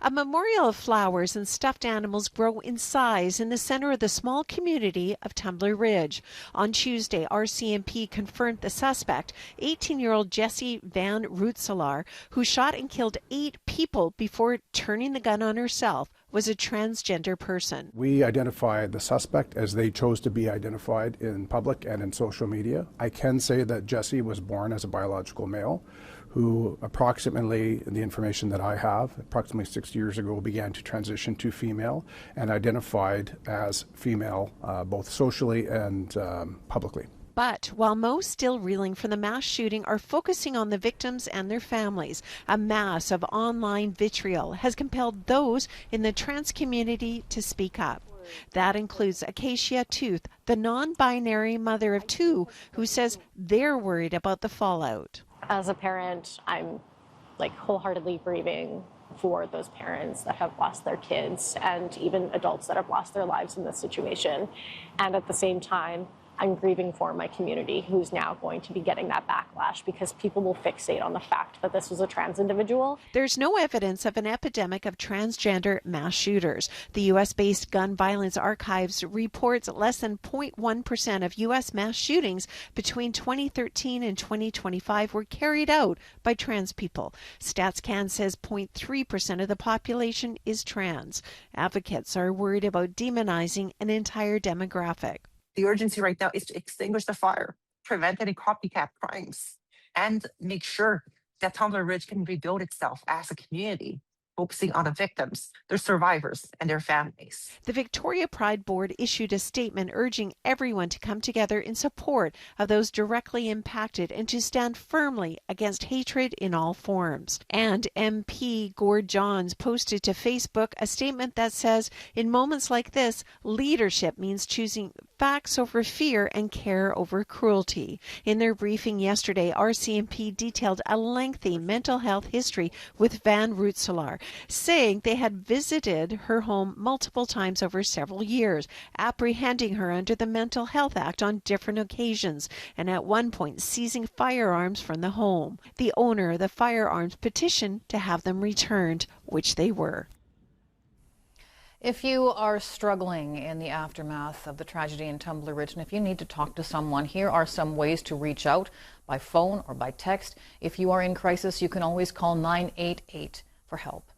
A memorial of flowers and stuffed animals grow in size in the center of the small community of Tumbler Ridge. On Tuesday, RCMP confirmed the suspect, 18-year-old Jesse Van Rootselaar, who shot and killed 8 people before turning the gun on herself, was a transgender person. We identified the suspect as they chose to be identified in public and in social media. I can say that Jesse was born as a biological male who approximately, the information that I have, approximately 6 years ago began to transition to female and identified as female both socially and publicly. But while most still reeling from the mass shooting are focusing on the victims and their families, a mass of online vitriol has compelled those in the trans community to speak up. That includes Acacia Tooth, the non-binary mother of 2, who says they're worried about the fallout. As a parent, I'm wholeheartedly grieving for those parents that have lost their kids and even adults that have lost their lives in this situation. And at the same time, I'm grieving for my community who's now going to be getting that backlash because people will fixate on the fact that this was a trans individual. There's no evidence of an epidemic of transgender mass shooters. The U.S.-based Gun Violence Archives reports less than 0.1% of U.S. mass shootings between 2013 and 2025 were carried out by trans people. StatsCan says 0.3% of the population is trans. Advocates are worried about demonizing an entire demographic. The urgency right now is to extinguish the fire, prevent any copycat crimes, and make sure that Tumbler Ridge can rebuild itself as a community, focusing on the victims, their survivors, and their families. The Victoria Pride Board issued a statement urging everyone to come together in support of those directly impacted and to stand firmly against hatred in all forms. And MP Gord Johns posted to Facebook a statement that says, in moments like this, leadership means choosing facts over fear and care over cruelty. In their briefing yesterday, RCMP detailed a lengthy mental health history with Van Rootselaar, saying they had visited her home multiple times over several years, apprehending her under the Mental Health Act on different occasions, and at one point seizing firearms from the home. The owner of the firearms petitioned to have them returned, which they were. If you are struggling in the aftermath of the tragedy in Tumbler Ridge, and if you need to talk to someone, here are some ways to reach out by phone or by text. If you are in crisis, you can always call 988 for help.